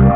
Hey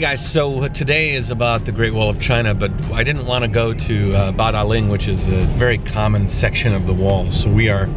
guys, so today is about the Great Wall of China, but I didn't want to go to BEIJING, which is a very common section of the wall. So we are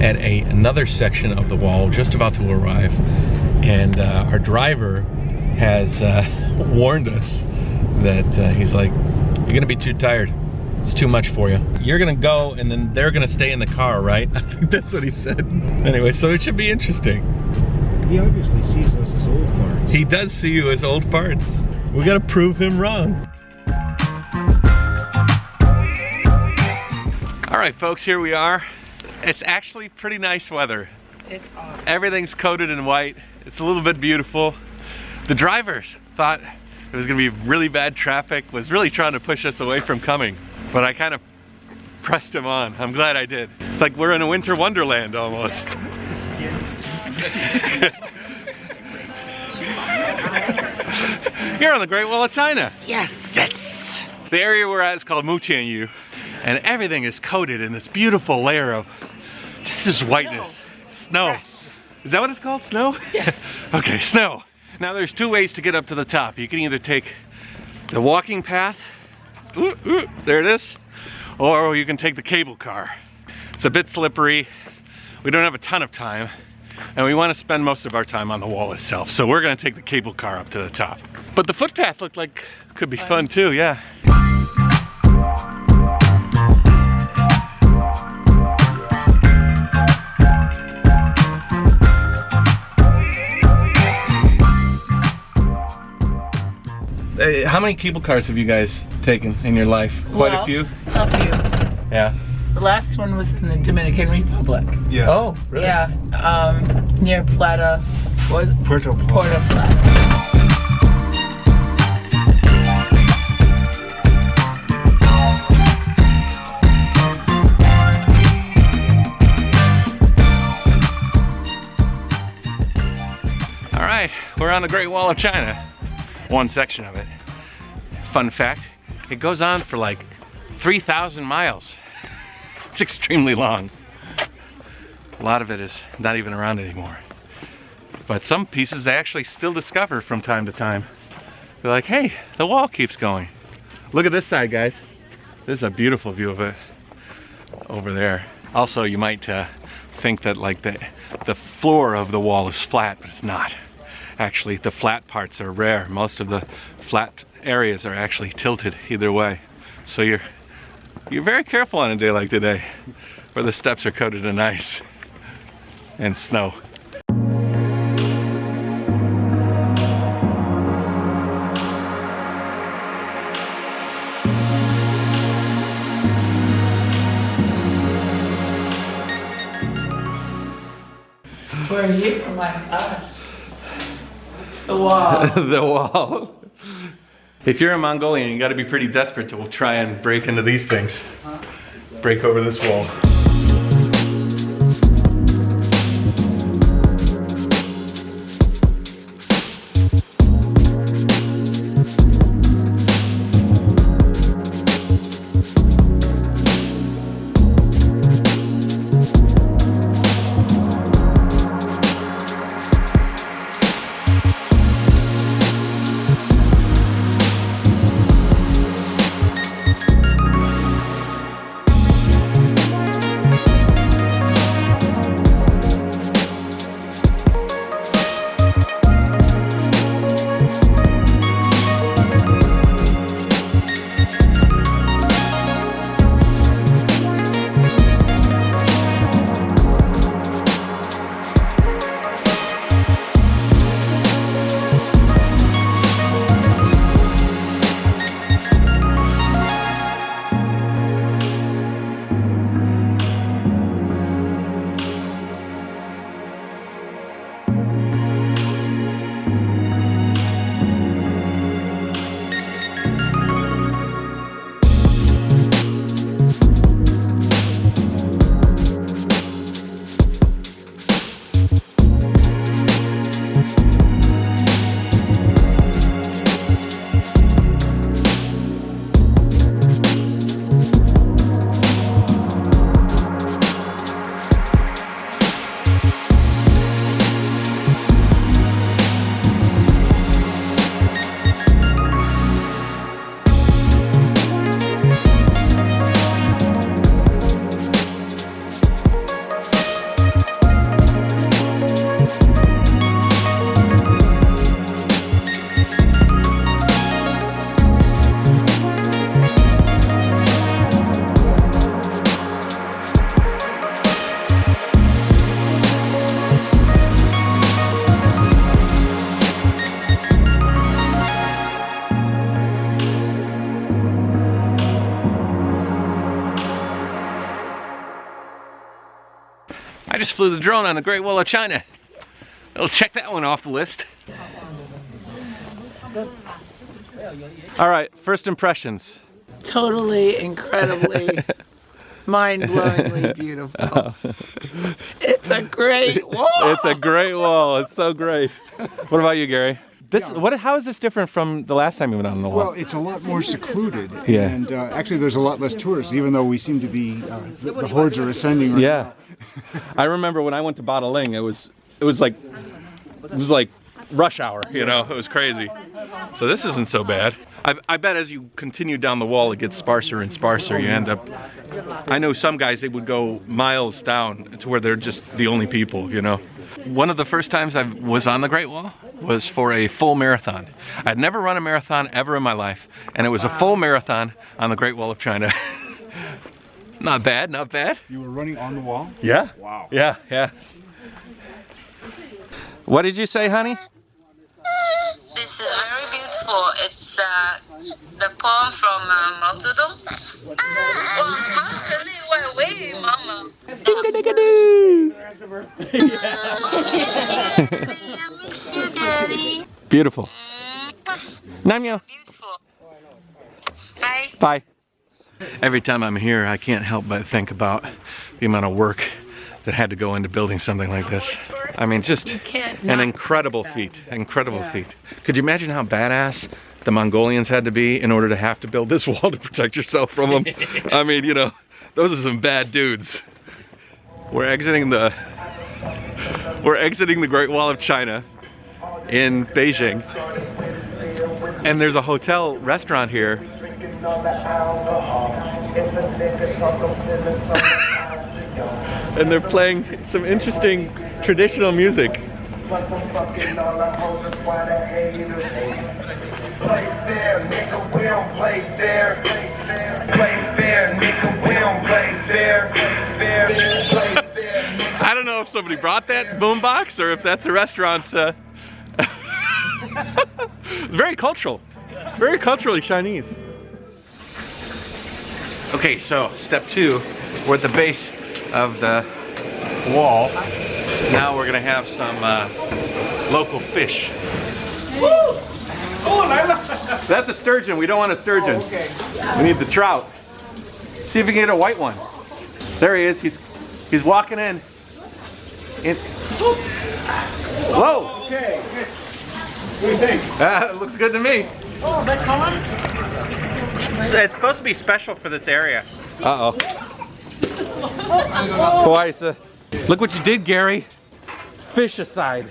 at another section of the wall, just about to arrive, and our driver has warned us that he's like, you're gonna be too tired. It's too much for you. You're gonna go, and then they're gonna stay in the car, right? I think that's what he said. Anyway, so it should be interesting. He obviously sees us as old farts. He does see you as old farts. We gotta prove him wrong. All right, folks, here we are. It's actually pretty nice weather. It's awesome. Everything's coated in white. It's a little bit beautiful. The drivers thought it was gonna be really bad traffic, was really trying to push us away from coming, but I kind of pressed him on. I'm glad I did. It's like we're in a winter wonderland almost. You're on the Great Wall of China. Yes. Yes. The area we're at is called Muqianyu, and everything is coated in this beautiful layer of just this whiteness. Snow. Fresh. Is that what it's called? Snow? Yes. Okay, snow. Now there's two ways to get up to the top. You can either take the walking path, there it is, or you can take the cable car. It's a bit slippery. We don't have a ton of time, and we want to spend most of our time on the wall itself. So we're gonna take the cable car up to the top. But the footpath looked like could be fun too, yeah. How many cable cars have you guys taken in your life? Quite a few? A few. Yeah. The last one was in the Dominican Republic. Yeah. Oh, really? Yeah, near Plata. Puerto Plata. All right, we're on the Great Wall of China. One section of it. Fun fact, it goes on for like 3,000 miles. It's extremely long. A lot of it is not even around anymore. But some pieces they actually still discover from time to time. They're like, hey, the wall keeps going. Look at this side, guys. This is a beautiful view of it over there. Also, you might think that like the floor of the wall is flat, but it's not. Actually, the flat parts are rare. Most of the flat areas are actually tilted either way. So you're very careful on a day like today, where the steps are coated in ice and snow. Where are you? Oh my gosh. The wall. The wall. If you're a Mongolian, you gotta be pretty desperate to try and break into these things. Break over this wall. just flew the drone on the Great Wall of China. I'll check that one off the list. All right, first impressions. Totally, incredibly, mind-blowingly beautiful. It's a great wall. It's a great wall. It's so great. What about you, Gary? How is this different from the last time you went on the wall? Well, it's a lot more secluded, Yeah. and actually there's a lot less tourists, even though we seem to be, the hordes are ascending right Yeah. I remember when I went to Badaling, it was like rush hour, you know, it was crazy. So this isn't so bad. I bet as you continue down the wall, it gets sparser and sparser. You end up, I know some guys, they would go miles down to where they're just the only people, you know. One of the first times I was on the Great Wall was for a full marathon. I'd never run a marathon ever in my life, and it was a full marathon on the Great Wall of China. Not bad, not bad. You were running on the wall? Yeah. Wow. Yeah, yeah. What did you say, honey? This is very beautiful. It's the poem from Mao Zedong. Mama. Beautiful. Namyo. Beautiful. Bye. Bye. Every time I'm here, I can't help but think about the amount of work that had to go into building something like this. I mean, just an incredible feat, incredible feat. Could you imagine how badass the Mongolians had to be in order to have to build this wall to protect yourself from them? I mean, you know, those are some bad dudes. We're exiting the Great Wall of China in Beijing, and there's a hotel restaurant here. And they're playing some interesting traditional music. I don't know if somebody brought that boombox or if that's the restaurant's. It's very cultural, very culturally Chinese. Okay, so step 2, we're at the base of the wall. Now we're gonna have some local fish. That's a sturgeon. We don't want a sturgeon. We need the trout. See if we can get a white one. There he is. He's walking in. Whoa! Okay. What do you think? It looks good to me. Oh, that's on? It's supposed to be special for this area. Uh-oh. Boy, look what you did, Gary. Fish aside.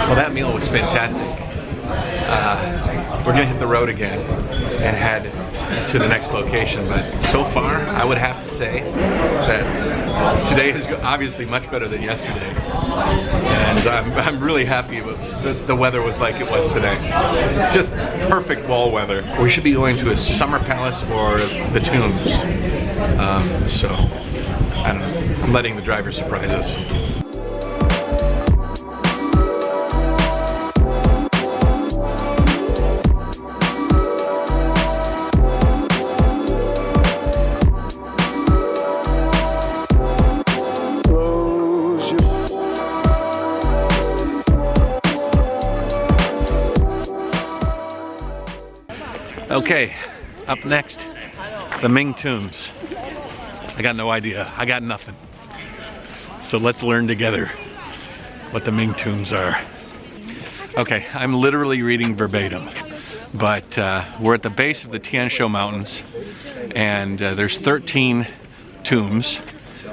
Well, that meal was fantastic. We're gonna hit the road again and head to the next location, but so far I would have to say that today is obviously much better than yesterday, and I'm really happy with the weather was like it was today. Just perfect wall weather. We should be going to a summer palace or the tombs, so I don't know, I'm letting the driver surprise us. Okay, up next, the Ming tombs. I got no idea. I got nothing. So let's learn together what the Ming tombs are. Okay, I'm literally reading verbatim, but we're at the base of the Tian Shan Mountains, and there's 13 tombs.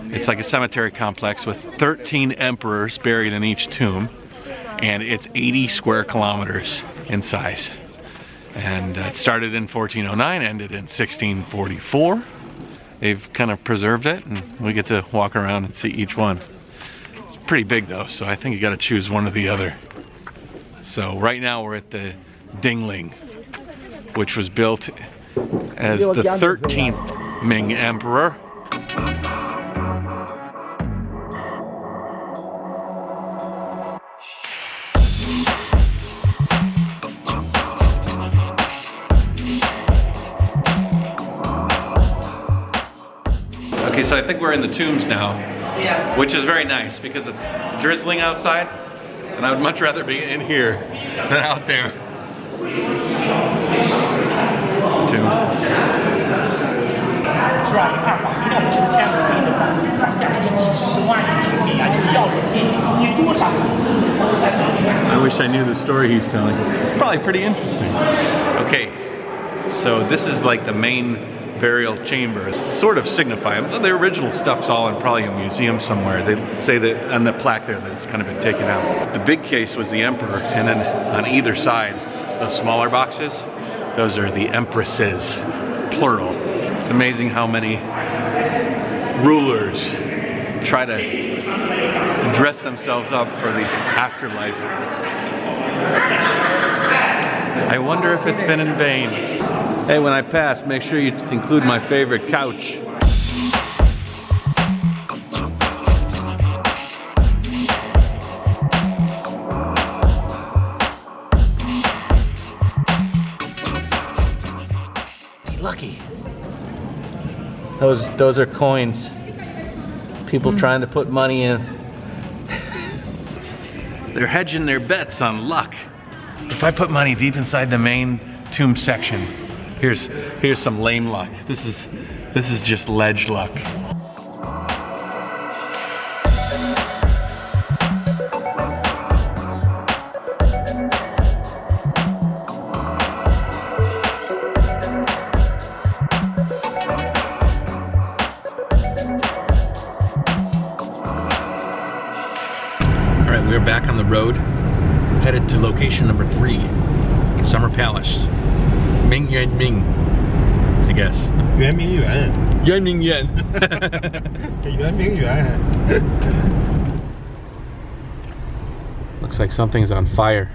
It's like a cemetery complex with 13 emperors buried in each tomb, and it's 80 square kilometers in size. And it started in 1409, ended in 1644. They've kind of preserved it, and we get to walk around and see each one. It's pretty big though, so I think you gotta choose one or the other. So right now we're at the Dingling, which was built as the 13th Ming Emperor. Okay, so I think we're in the tombs now, which is very nice because it's drizzling outside, and I would much rather be in here than out there. Tomb. I wish I knew the story he's telling. It's probably pretty interesting. Okay, so this is like the main burial chamber. It's sort of signifying. The original stuff's all in probably a museum somewhere. They say that on the plaque there that it's kind of been taken out. The big case was the emperor, and then on either side, those smaller boxes, those are the empresses, plural. It's amazing how many rulers try to dress themselves up for the afterlife. I wonder if it's been in vain. Hey, when I pass, make sure you include my favorite couch. Lucky. Those are coins. People trying to put money in. They're hedging their bets on luck. If I put money deep inside the main tomb section, here's some lame luck. This is just ledge luck. All right, we're back on the road, headed to location number 3, Summer Palace. Ming Yuan Ming, I guess. Yuan Ming Yuan. Yuan Ming Yuan. Yuan Ming Yuan. Looks like something's on fire.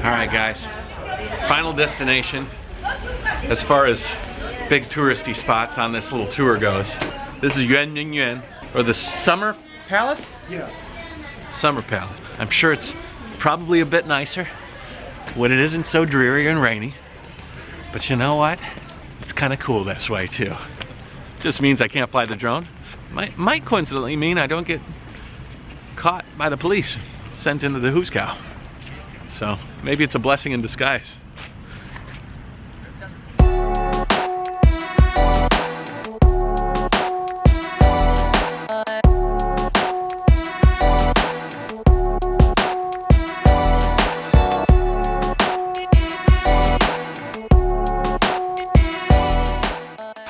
Alright guys, final destination as far as big touristy spots on this little tour goes. This is Yuan Ming Yuan, or the Summer Palace? Yeah. Summer Palace. I'm sure it's probably a bit nicer when it isn't so dreary and rainy. But you know what? It's kind of cool this way too. Just means I can't fly the drone. Might coincidentally mean I don't get caught by the police, sent into the Who's Cow. So maybe it's a blessing in disguise.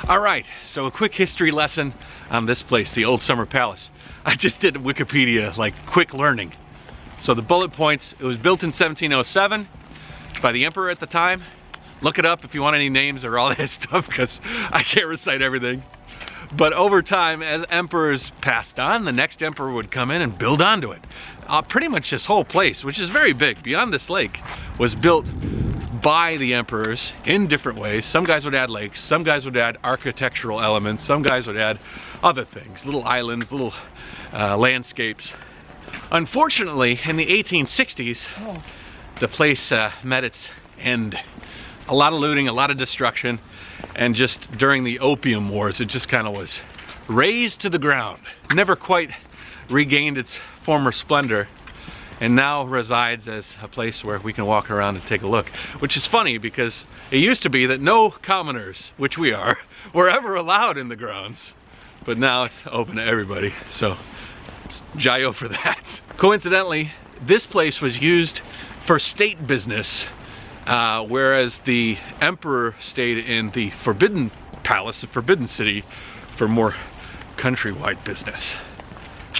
Alright, so a quick history lesson on this place, the Old Summer Palace. I just did Wikipedia, like quick learning. So the bullet points, it was built in 1707 by the emperor at the time. Look it up if you want any names or all that stuff, because I can't recite everything. But over time, as emperors passed on, the next emperor would come in and build onto it. Pretty much this whole place, which is very big, beyond this lake, was built by the emperors in different ways. Some guys would add lakes, some guys would add architectural elements, some guys would add other things, little islands, little landscapes. Unfortunately, in the 1860s, the place met its end. A lot of looting, a lot of destruction, and just during the Opium Wars, it just kind of was razed to the ground. Never quite regained its former splendor, and now resides as a place where we can walk around and take a look. Which is funny because it used to be that no commoners, which we are, were ever allowed in the grounds. But now it's open to everybody, so JaYoe for that. Coincidentally, this place was used for state business, whereas the emperor stayed in the Forbidden Palace, the Forbidden City, for more countrywide business.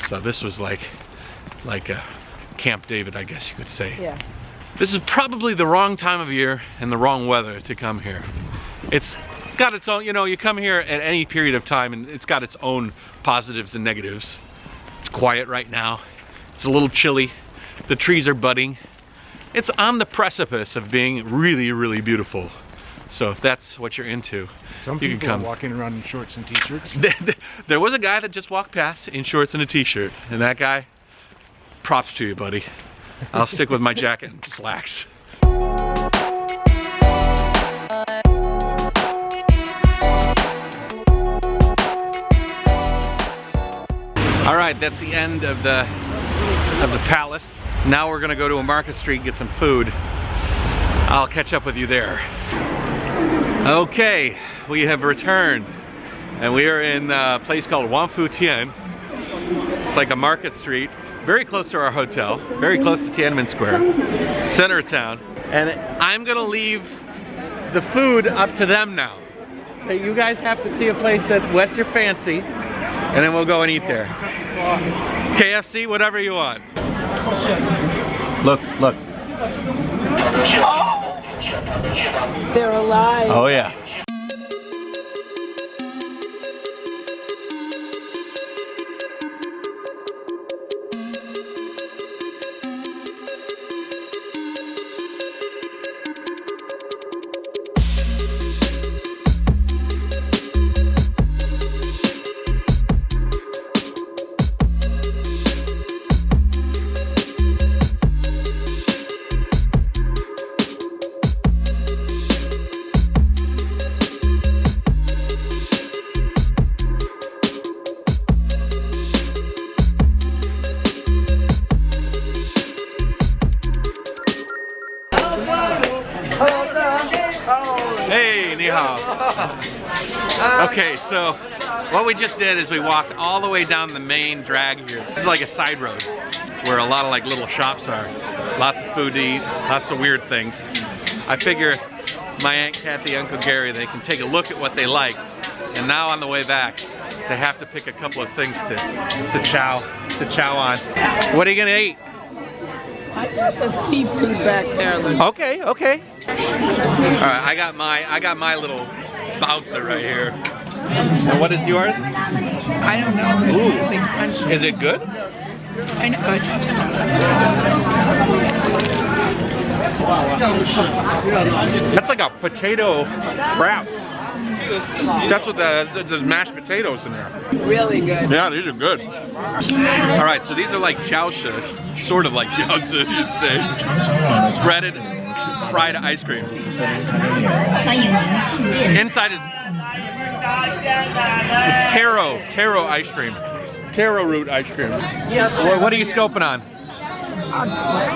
So this was like a Camp David, I guess you could say. Yeah. This is probably the wrong time of year and the wrong weather to come here. It's got its own, you know, you come here at any period of time and it's got its own positives and negatives. It's quiet right now. It's a little chilly. The trees are budding. it's on the precipice of being really, really beautiful. So if that's what you're into, Some you can people come. are walking around in shorts and t-shirts. There was a guy that just walked past in shorts and a t-shirt, and that guy, props to you, buddy. I'll stick with my jacket and slacks. All right, that's the end of the palace. Now we're gonna go to a market street and get some food. I'll catch up with you there. Okay, we have returned, and we are in a place called Wanfutian. It's like a market street, very close to our hotel, very close to Tiananmen Square, center of town. And I'm gonna leave the food up to them now. Hey, you guys have to see a place that whets your fancy, and then we'll go and eat there. KFC, whatever you want. Look, look. They're alive. Oh yeah. Hey, ni hao. Okay, so what we just did is we walked all the way down the main drag here. This is like a side road where a lot of like little shops are. Lots of food to eat, lots of weird things. I figure my Aunt Kathy, Uncle Gary, they can take a look at what they like. And now on the way back, they have to pick a couple of things to chow on. What are you gonna eat? I got the seafood back there. Okay, okay. All right, I got my little bouncer right here. And what is yours? I don't know. It's something crunchy. Is it good? I know. That's like a potato wrap. That's what there's mashed potatoes in there. Really good. Yeah, these are good. All right, so these are like jiaozi, sort of like jiaozi, you'd say. Breaded, fried ice cream. Inside is it's taro ice cream, taro root ice cream. What are you scoping on?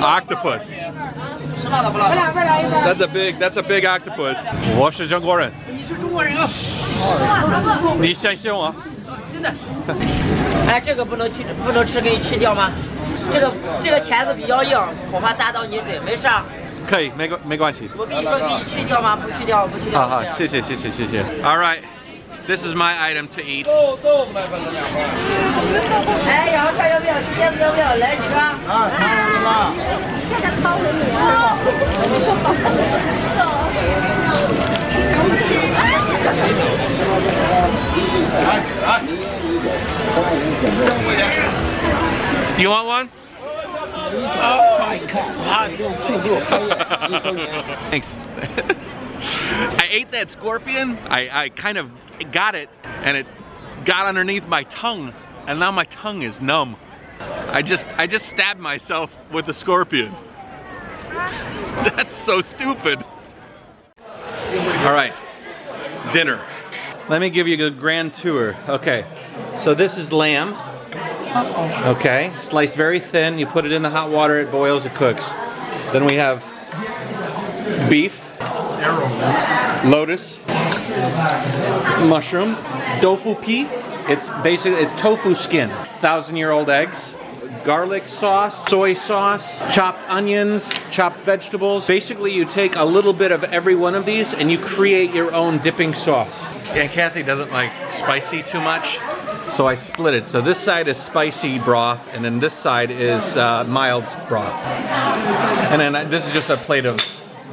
Octopus. That's a big octopus. 我是中国人。你相信我？哎，这个不能吃，给你去掉吗？这个钳子比较硬，恐怕扎到你嘴，没事啊。可以，没关系。我跟你说，给你去掉吗？不去掉，不去掉。好，谢谢。All right, this is my item to eat. 哎，羊肉串要不要？茄子要不要？来几个？啊，You want one? Oh my God. Thanks. I ate that scorpion. I kind of got it, and it got underneath my tongue, and now my tongue is numb. I just stabbed myself with the scorpion. That's so stupid. All right, dinner. Let me give you a grand tour. Okay, so this is lamb. Okay, sliced very thin. You put it in the hot water, it boils, it cooks. Then we have beef, lotus, mushroom, tofu pea. It's tofu skin. 1,000-year-old eggs, garlic sauce, soy sauce, chopped onions, chopped vegetables. Basically, you take a little bit of every one of these and you create your own dipping sauce. Yeah, Kathy doesn't like spicy too much, so I split it. So this side is spicy broth, and then this side is mild broth. And then this is just a plate of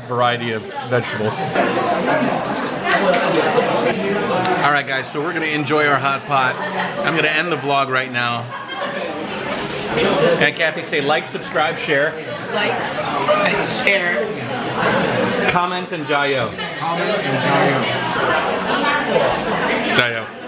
variety of vegetables. All right, guys, so we're gonna enjoy our hot pot. I'm gonna end the vlog right now. And Kathy, say like, subscribe, share. like, subscribe, share. Comment and JaYoe. Comment and JaYoe. JaYoe.